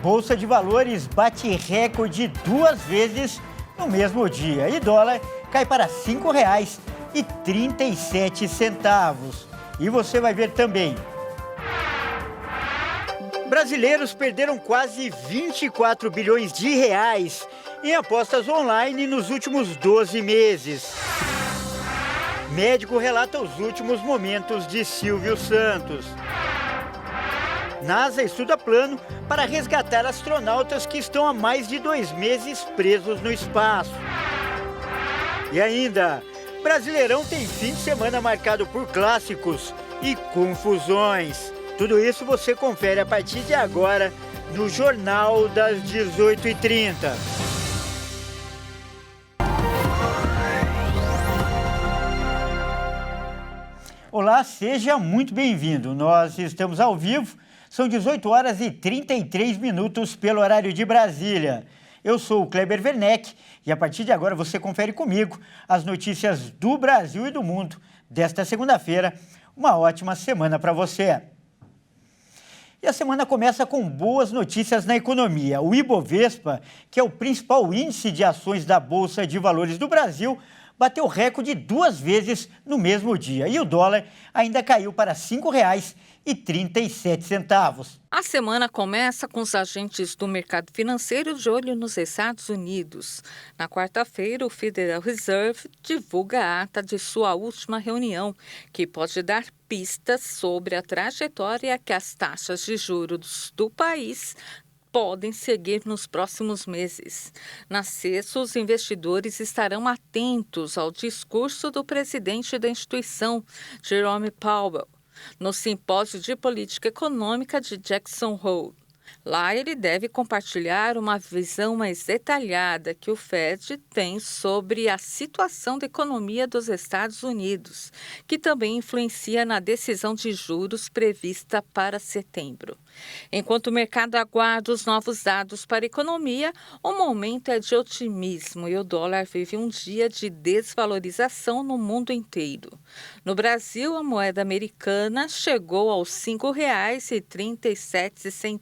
Bolsa de Valores bate recorde 2 vezes no mesmo dia e dólar cai para R$ 5,37. E você vai ver também. Brasileiros perderam quase 24 bilhões de reais em apostas online nos últimos 12 meses. Médico relata os últimos momentos de Silvio Santos. NASA estuda plano para resgatar astronautas que estão há mais de 2 meses presos no espaço. E ainda, Brasileirão tem fim de semana marcado por clássicos e confusões. Tudo isso você confere a partir de agora no Jornal das 18h30. Olá, seja muito bem-vindo. Nós estamos ao vivo, são 18h33 pelo horário de Brasília. Eu sou o Kleber Werneck e a partir de agora você confere comigo as notícias do Brasil e do mundo desta segunda-feira. Uma ótima semana para você. E a semana começa com boas notícias na economia. O Ibovespa, que é o principal índice de ações da Bolsa de Valores do Brasil, bateu recorde 2 vezes no mesmo dia. E o dólar ainda caiu para R$ 5,37. A semana começa com os agentes do mercado financeiro de olho nos Estados Unidos. Na quarta-feira, o Federal Reserve divulga a ata de sua última reunião, que pode dar pistas sobre a trajetória que as taxas de juros do país podem seguir nos próximos meses. Na sexta, os investidores estarão atentos ao discurso do presidente da instituição, Jerome Powell, no Simpósio de Política Econômica de Jackson Hole. Lá ele deve compartilhar uma visão mais detalhada que o Fed tem sobre a situação da economia dos Estados Unidos, que também influencia na decisão de juros prevista para setembro. Enquanto o mercado aguarda os novos dados para a economia, o momento é de otimismo e o dólar vive um dia de desvalorização no mundo inteiro. No Brasil, a moeda americana chegou aos R$ 5,37.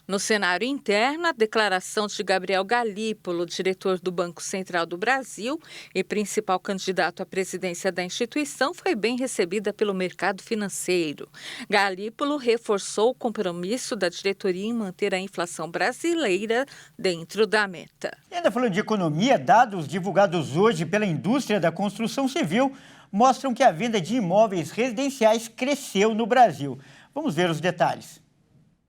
No cenário interno, a declaração de Gabriel Galípolo, diretor do Banco Central do Brasil e principal candidato à presidência da instituição, foi bem recebida pelo mercado financeiro. Galípolo reforçou o compromisso da diretoria em manter a inflação brasileira dentro da meta. E ainda falando de economia, dados divulgados hoje pela indústria da construção civil mostram que a venda de imóveis residenciais cresceu no Brasil. Vamos ver os detalhes.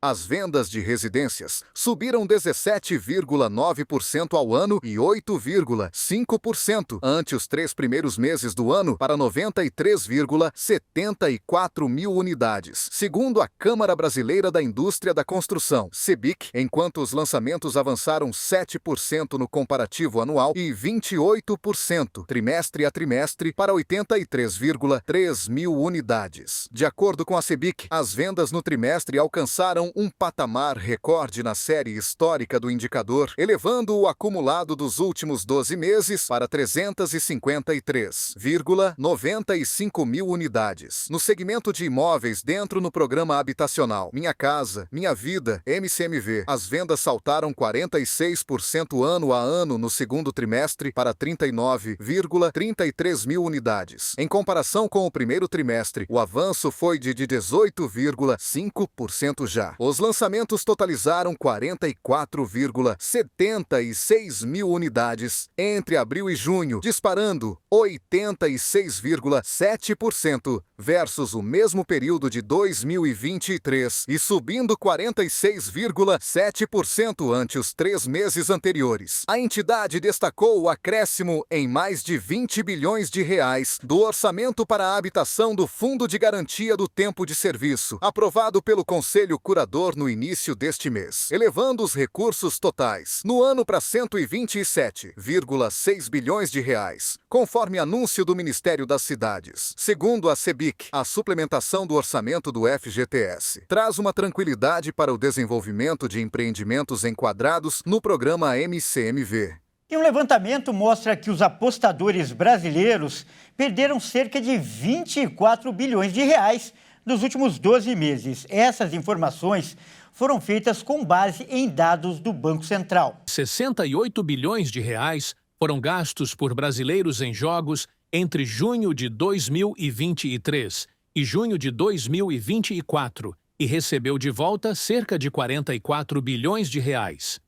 As vendas de residências subiram 17,9% ao ano e 8,5% ante os 3 primeiros meses do ano para 93,74 mil unidades, segundo a Câmara Brasileira da Indústria da Construção, CEBIC, enquanto os lançamentos avançaram 7% no comparativo anual e 28% trimestre a trimestre para 83,3 mil unidades. De acordo com a CEBIC, as vendas no trimestre alcançaram um patamar recorde na série histórica do indicador, elevando o acumulado dos últimos 12 meses para 353,95 mil unidades. No segmento de imóveis dentro no programa habitacional Minha Casa, Minha Vida, MCMV, as vendas saltaram 46% ano a ano no segundo trimestre para 39,33 mil unidades. Em comparação com o primeiro trimestre, o avanço foi de 18,5% já. Os lançamentos totalizaram 44,76 mil unidades entre abril e junho, disparando 86,7% versus o mesmo período de 2023 e subindo 46,7% ante os 3 meses anteriores. A entidade destacou o acréscimo em mais de 20 bilhões de reais do orçamento para a habitação do Fundo de Garantia do Tempo de Serviço, aprovado pelo Conselho Curador no início deste mês, elevando os recursos totais no ano para 127,6 bilhões de reais, conforme anúncio do Ministério das Cidades. Segundo a CEBIC, a suplementação do orçamento do FGTS traz uma tranquilidade para o desenvolvimento de empreendimentos enquadrados no programa MCMV. E um levantamento mostra que os apostadores brasileiros perderam cerca de 24 bilhões de reais nos últimos 12 meses. Essas informações foram feitas com base em dados do Banco Central. 68 bilhões de reais foram gastos por brasileiros em jogos entre junho de 2023 e junho de 2024 e recebeu de volta cerca de 44 bilhões de reais.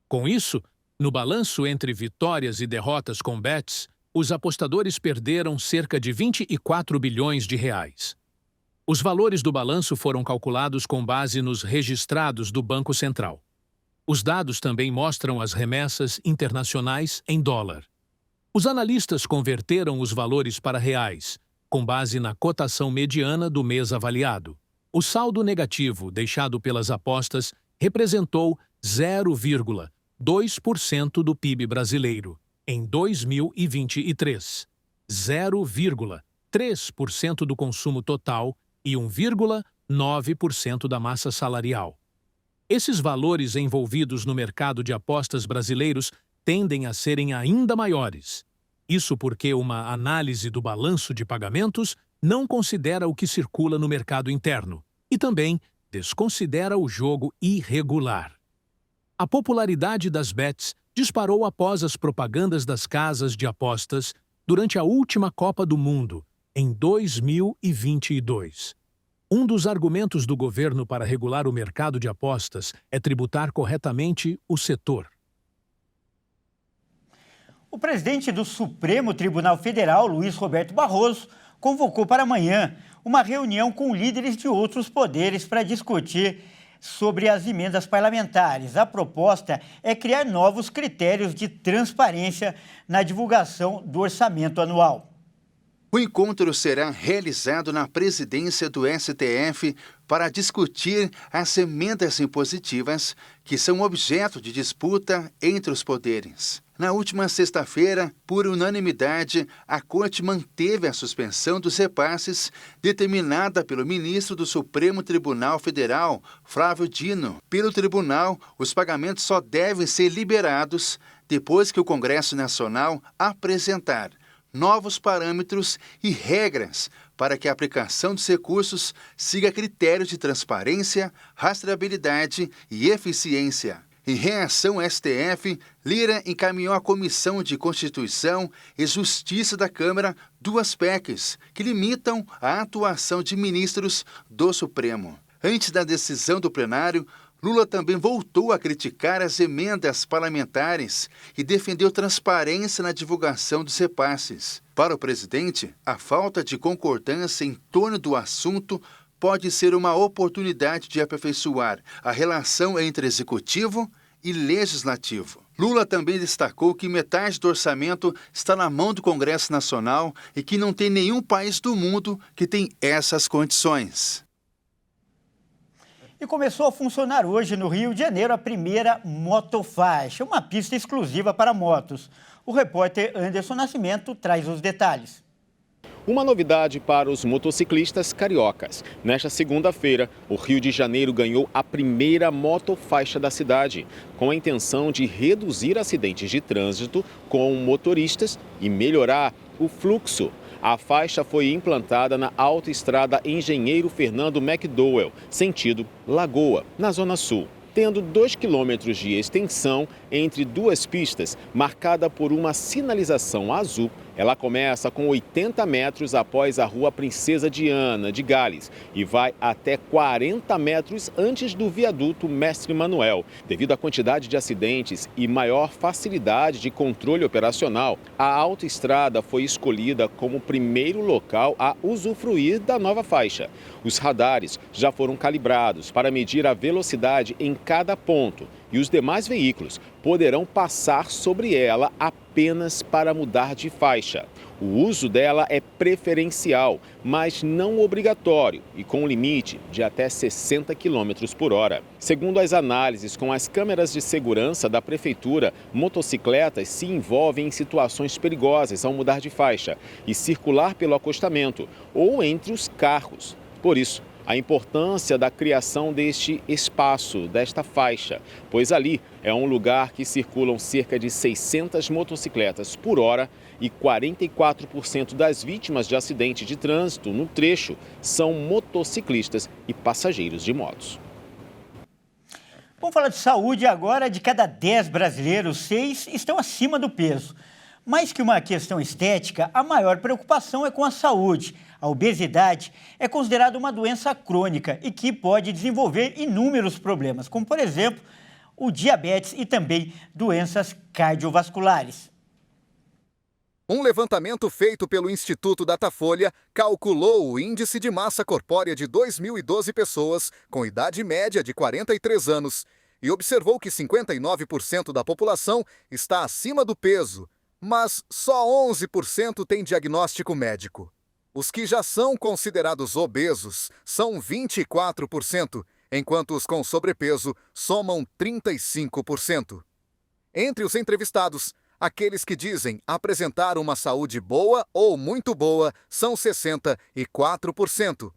Com isso, no balanço entre vitórias e derrotas com bets, os apostadores perderam cerca de 24 bilhões de reais. Os valores do balanço foram calculados com base nos registrados do Banco Central. Os dados também mostram as remessas internacionais em dólar. Os analistas converteram os valores para reais, com base na cotação mediana do mês avaliado. O saldo negativo deixado pelas apostas representou 0,2% do PIB brasileiro em 2023, 0,3% do consumo total e 1,9% da massa salarial. Esses valores envolvidos no mercado de apostas brasileiros tendem a serem ainda maiores. Isso porque uma análise do balanço de pagamentos não considera o que circula no mercado interno e também desconsidera o jogo irregular. A popularidade das bets disparou após as propagandas das casas de apostas durante a última Copa do Mundo, em 2022. Um dos argumentos do governo para regular o mercado de apostas é tributar corretamente o setor. O presidente do Supremo Tribunal Federal, Luiz Roberto Barroso, convocou para amanhã uma reunião com líderes de outros poderes para discutir sobre as emendas parlamentares. A proposta é criar novos critérios de transparência na divulgação do orçamento anual. O encontro será realizado na presidência do STF para discutir as emendas impositivas que são objeto de disputa entre os poderes. Na última sexta-feira, por unanimidade, a Corte manteve a suspensão dos repasses determinada pelo ministro do Supremo Tribunal Federal, Flávio Dino. Pelo tribunal, os pagamentos só devem ser liberados depois que o Congresso Nacional apresentar novos parâmetros e regras para que a aplicação dos recursos siga critérios de transparência, rastreabilidade e eficiência. Em reação ao STF, Lira encaminhou à Comissão de Constituição e Justiça da Câmara duas PECs que limitam a atuação de ministros do Supremo. Antes da decisão do plenário, Lula também voltou a criticar as emendas parlamentares e defendeu transparência na divulgação dos repasses. Para o presidente, a falta de concordância em torno do assunto pode ser uma oportunidade de aperfeiçoar a relação entre executivo e legislativo. Lula também destacou que metade do orçamento está na mão do Congresso Nacional e que não tem nenhum país do mundo que tem essas condições. E começou a funcionar hoje no Rio de Janeiro a primeira motofaixa, uma pista exclusiva para motos. O repórter Anderson Nascimento traz os detalhes. Uma novidade para os motociclistas cariocas. Nesta segunda-feira, o Rio de Janeiro ganhou a primeira motofaixa da cidade, com a intenção de reduzir acidentes de trânsito com motoristas e melhorar o fluxo. A faixa foi implantada na autoestrada Engenheiro Fernando McDowell, sentido Lagoa, na Zona Sul, tendo 2 quilômetros de extensão entre duas pistas, marcada por uma sinalização azul. Ela começa com 80 metros após a Rua Princesa Diana de Gales e vai até 40 metros antes do viaduto Mestre Manuel. Devido à quantidade de acidentes e maior facilidade de controle operacional, a autoestrada foi escolhida como o primeiro local a usufruir da nova faixa. Os radares já foram calibrados para medir a velocidade em cada ponto e os demais veículos poderão passar sobre ela apenas para mudar de faixa. O uso dela é preferencial, mas não obrigatório e com limite de até 60 km por hora. Segundo as análises com as câmeras de segurança da Prefeitura, motocicletas se envolvem em situações perigosas ao mudar de faixa e circular pelo acostamento ou entre os carros. Por isso, a importância da criação deste espaço, desta faixa, pois ali é um lugar que circulam cerca de 600 motocicletas por hora e 44% das vítimas de acidente de trânsito no trecho são motociclistas e passageiros de motos. Vamos falar de saúde agora. De cada 10 brasileiros, 6 estão acima do peso. Mais que uma questão estética, a maior preocupação é com a saúde. A obesidade é considerada uma doença crônica e que pode desenvolver inúmeros problemas, como, por exemplo, o diabetes e também doenças cardiovasculares. Um levantamento feito pelo Instituto Datafolha calculou o índice de massa corpórea de 2.012 pessoas com idade média de 43 anos e observou que 59% da população está acima do peso, mas só 11% tem diagnóstico médico. Os que já são considerados obesos são 24%, enquanto os com sobrepeso somam 35%. Entre os entrevistados, aqueles que dizem apresentar uma saúde boa ou muito boa são 64%.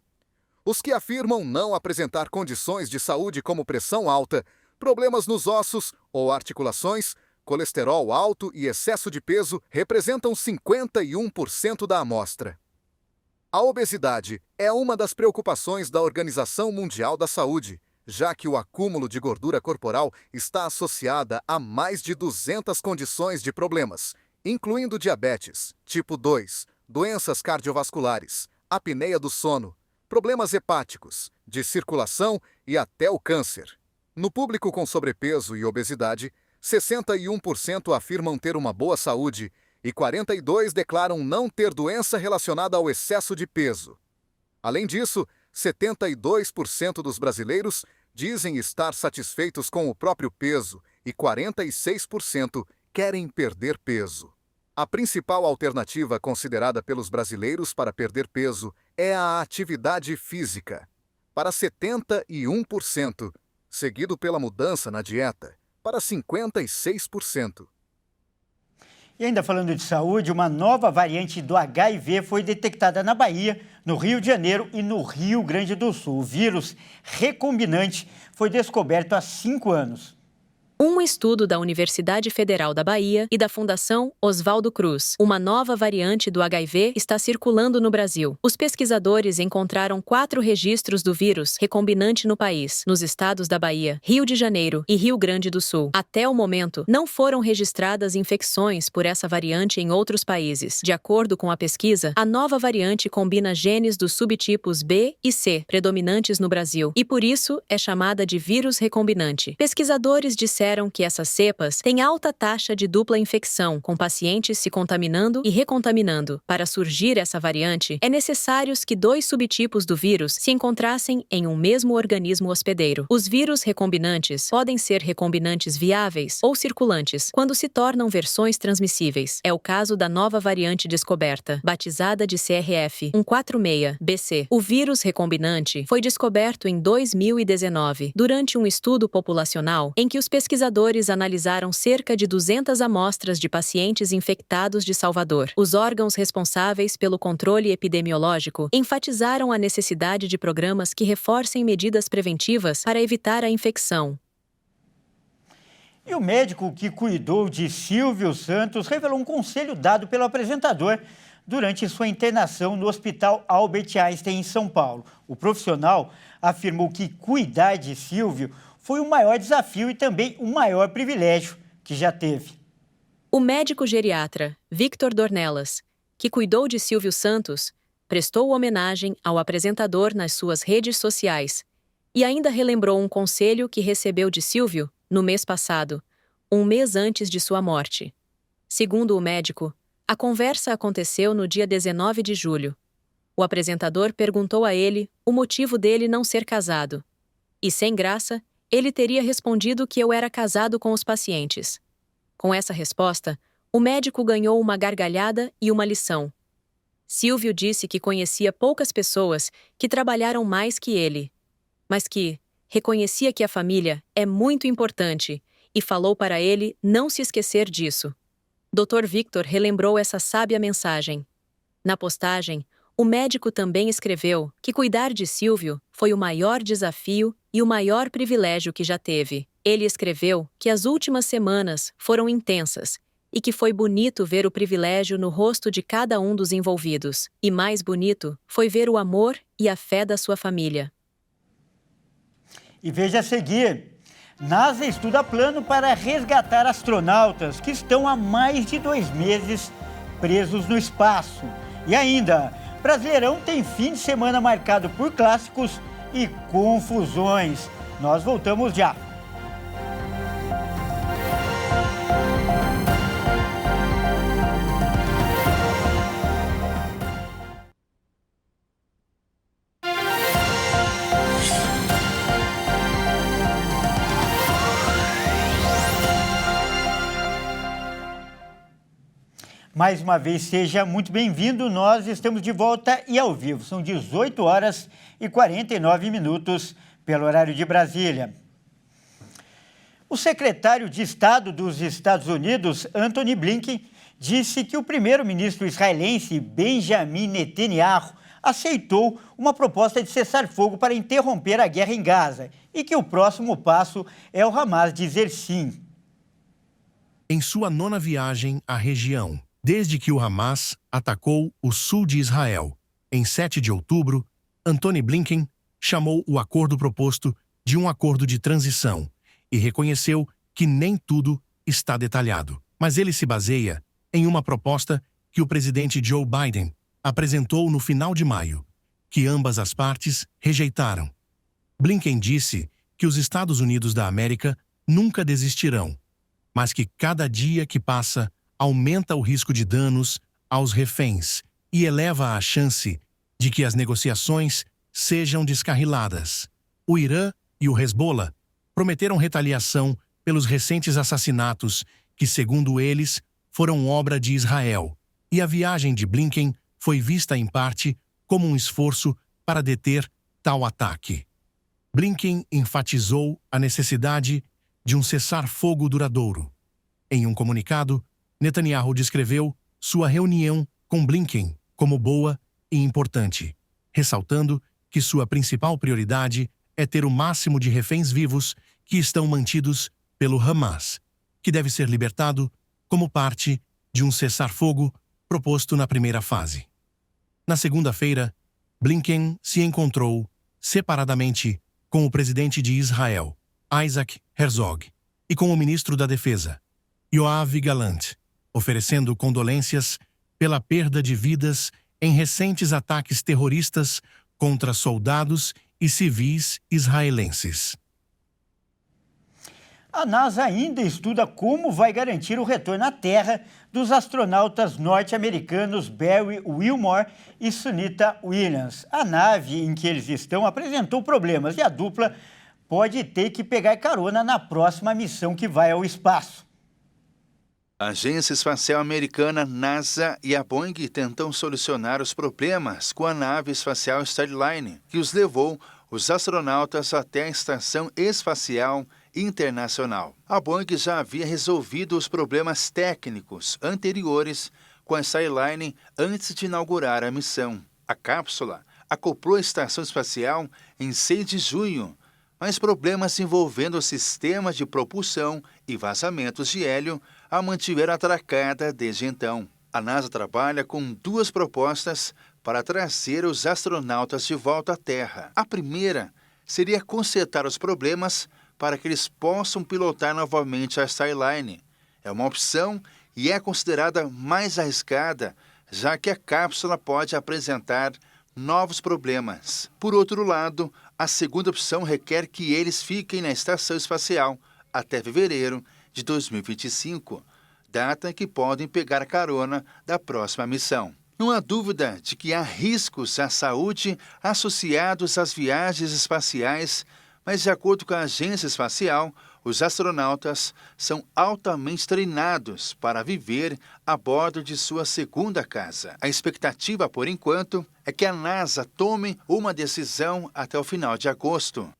Os que afirmam não apresentar condições de saúde como pressão alta, problemas nos ossos ou articulações, colesterol alto e excesso de peso representam 51% da amostra. A obesidade é uma das preocupações da Organização Mundial da Saúde, já que o acúmulo de gordura corporal está associada a mais de 200 condições de problemas, incluindo diabetes, tipo 2, doenças cardiovasculares, apneia do sono, problemas hepáticos, de circulação e até o câncer. No público com sobrepeso e obesidade, 61% afirmam ter uma boa saúde e 42% declaram não ter doença relacionada ao excesso de peso. Além disso, 72% dos brasileiros dizem estar satisfeitos com o próprio peso e 46% querem perder peso. A principal alternativa considerada pelos brasileiros para perder peso é a atividade física, para 71%, seguido pela mudança na dieta, para 56%. E ainda falando de saúde, uma nova variante do HIV foi detectada na Bahia, no Rio de Janeiro e no Rio Grande do Sul. O vírus recombinante foi descoberto há 5 anos. Um estudo da Universidade Federal da Bahia e da Fundação Oswaldo Cruz. Uma nova variante do HIV está circulando no Brasil. Os pesquisadores encontraram 4 registros do vírus recombinante no país, nos estados da Bahia, Rio de Janeiro e Rio Grande do Sul. Até o momento, não foram registradas infecções por essa variante em outros países. De acordo com a pesquisa, a nova variante combina genes dos subtipos B e C, predominantes no Brasil, e por isso é chamada de vírus recombinante. Pesquisadores disseram que essas cepas têm alta taxa de dupla infecção, com pacientes se contaminando e recontaminando. Para surgir essa variante, é necessário que 2 subtipos do vírus se encontrassem em um mesmo organismo hospedeiro. Os vírus recombinantes podem ser recombinantes viáveis ou circulantes, quando se tornam versões transmissíveis. É o caso da nova variante descoberta, batizada de CRF 146-BC. O vírus recombinante foi descoberto em 2019, durante um estudo populacional em que os pesquisadores analisaram cerca de 200 amostras de pacientes infectados de Salvador. Os órgãos responsáveis pelo controle epidemiológico enfatizaram a necessidade de programas que reforcem medidas preventivas para evitar a infecção. E o médico que cuidou de Silvio Santos revelou um conselho dado pelo apresentador durante sua internação no Hospital Albert Einstein, em São Paulo. O profissional afirmou que cuidar de Silvio foi o maior desafio e também o maior privilégio que já teve. O médico geriatra Victor Dornelas, que cuidou de Silvio Santos, prestou homenagem ao apresentador nas suas redes sociais e ainda relembrou um conselho que recebeu de Silvio no mês passado, um mês antes de sua morte. Segundo o médico, a conversa aconteceu no dia 19 de julho. O apresentador perguntou a ele o motivo dele não ser casado. E, sem graça, ele teria respondido que eu era casado com os pacientes. Com essa resposta, o médico ganhou uma gargalhada e uma lição. Silvio disse que conhecia poucas pessoas que trabalharam mais que ele, mas que reconhecia que a família é muito importante e falou para ele não se esquecer disso. Dr. Victor relembrou essa sábia mensagem. Na postagem, o médico também escreveu que cuidar de Silvio foi o maior desafio e o maior privilégio que já teve. Ele escreveu que as últimas semanas foram intensas e que foi bonito ver o privilégio no rosto de cada um dos envolvidos. E mais bonito foi ver o amor e a fé da sua família. E veja a seguir, NASA estuda plano para resgatar astronautas que estão há mais de 2 meses presos no espaço. E ainda, Brasileirão tem fim de semana marcado por clássicos e confusões. Nós voltamos já. Mais uma vez, seja muito bem-vindo. Nós estamos de volta e ao vivo. São 18 horas e 49 minutos pelo horário de Brasília. O secretário de Estado dos Estados Unidos, Antony Blinken, disse que o primeiro-ministro israelense Benjamin Netanyahu aceitou uma proposta de cessar-fogo para interromper a guerra em Gaza e que o próximo passo é o Hamas dizer sim. Em sua 9ª viagem à região, desde que o Hamas atacou o sul de Israel, em 7 de outubro, Antony Blinken chamou o acordo proposto de um acordo de transição e reconheceu que nem tudo está detalhado. Mas ele se baseia em uma proposta que o presidente Joe Biden apresentou no final de maio, que ambas as partes rejeitaram. Blinken disse que os Estados Unidos da América nunca desistirão, mas que cada dia que passa aumenta o risco de danos aos reféns e eleva a chance de que as negociações sejam descarriladas. O Irã e o Hezbollah prometeram retaliação pelos recentes assassinatos que, segundo eles, foram obra de Israel, e a viagem de Blinken foi vista em parte como um esforço para deter tal ataque. Blinken enfatizou a necessidade de um cessar-fogo duradouro. Em um comunicado, Netanyahu descreveu sua reunião com Blinken como boa e importante, ressaltando que sua principal prioridade é ter o máximo de reféns vivos que estão mantidos pelo Hamas, que deve ser libertado como parte de um cessar-fogo proposto na primeira fase. Na segunda-feira, Blinken se encontrou separadamente com o presidente de Israel, Isaac Herzog, e com o ministro da Defesa, Yoav Gallant, oferecendo condolências pela perda de vidas em recentes ataques terroristas contra soldados e civis israelenses. A NASA ainda estuda como vai garantir o retorno à Terra dos astronautas norte-americanos Barry Wilmore e Sunita Williams. A nave em que eles estão apresentou problemas e a dupla pode ter que pegar carona na próxima missão que vai ao espaço. A Agência Espacial Americana, NASA, e a Boeing tentam solucionar os problemas com a nave espacial Starliner, que os levou os astronautas até a Estação Espacial Internacional. A Boeing já havia resolvido os problemas técnicos anteriores com a Starliner antes de inaugurar a missão. A cápsula acoplou a estação espacial em 6 de junho, mas problemas envolvendo o sistema de propulsão e vazamentos de hélio a mantiveram atracada desde então. A NASA trabalha com 2 propostas para trazer os astronautas de volta à Terra. A primeira seria consertar os problemas para que eles possam pilotar novamente a Starliner. É uma opção e é considerada mais arriscada, já que a cápsula pode apresentar novos problemas. Por outro lado, a segunda opção requer que eles fiquem na estação espacial até fevereiro de 2025, data em que podem pegar a carona da próxima missão. Não há dúvida de que há riscos à saúde associados às viagens espaciais, mas, de acordo com a agência espacial, os astronautas são altamente treinados para viver a bordo de sua segunda casa. A expectativa, por enquanto, é que a NASA tome uma decisão até o final de agosto.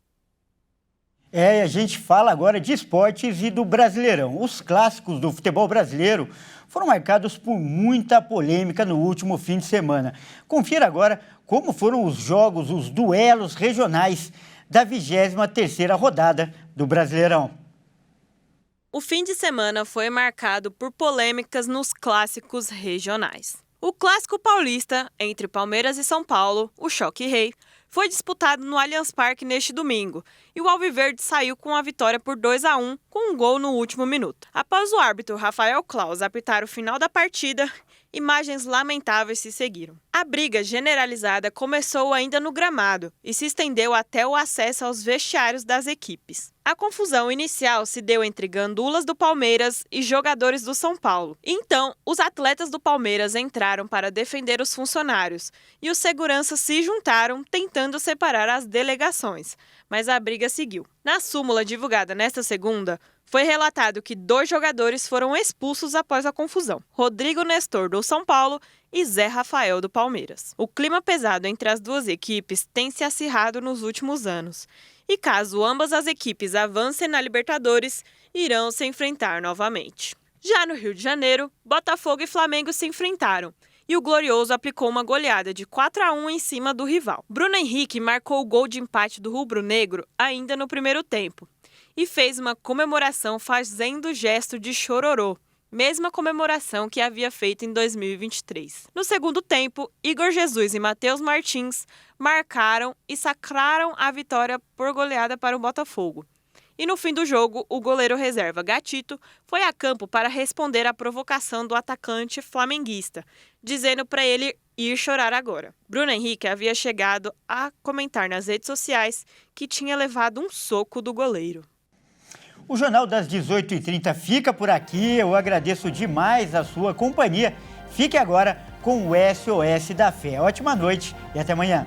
A gente fala agora de esportes e do Brasileirão. Os clássicos do futebol brasileiro foram marcados por muita polêmica no último fim de semana. Confira agora como foram os jogos, os duelos regionais da 23ª rodada do Brasileirão. O fim de semana foi marcado por polêmicas nos clássicos regionais. O clássico paulista entre Palmeiras e São Paulo, o Choque Rei, foi disputado no Allianz Parque neste domingo e o Alviverde saiu com a vitória por 2-1, com um gol no último minuto. Após o árbitro Rafael Claus apitar o final da partida, imagens lamentáveis se seguiram. A briga generalizada começou ainda no gramado e se estendeu até o acesso aos vestiários das equipes. A confusão inicial se deu entre gandulas do Palmeiras e jogadores do São Paulo. Então, os atletas do Palmeiras entraram para defender os funcionários e os seguranças se juntaram tentando separar as delegações, mas a briga seguiu. Na súmula divulgada nesta segunda, foi relatado que 2 jogadores foram expulsos após a confusão: Rodrigo Nestor, do São Paulo, e Zé Rafael, do Palmeiras. O clima pesado entre as duas equipes tem se acirrado nos últimos anos. E caso ambas as equipes avancem na Libertadores, irão se enfrentar novamente. Já no Rio de Janeiro, Botafogo e Flamengo se enfrentaram e o Glorioso aplicou uma goleada de 4-1 em cima do rival. Bruno Henrique marcou o gol de empate do rubro-negro ainda no primeiro tempo e fez uma comemoração fazendo gesto de chororô, mesma comemoração que havia feito em 2023. No segundo tempo, Igor Jesus e Matheus Martins marcaram e sacraram a vitória por goleada para o Botafogo. E no fim do jogo, o goleiro reserva Gatito foi a campo para responder à provocação do atacante flamenguista, dizendo para ele ir chorar agora. Bruno Henrique havia chegado a comentar nas redes sociais que tinha levado um soco do goleiro. O Jornal das 18h30 fica por aqui. Eu agradeço demais a sua companhia. Fique agora com o SOS da Fé. Ótima noite e até amanhã.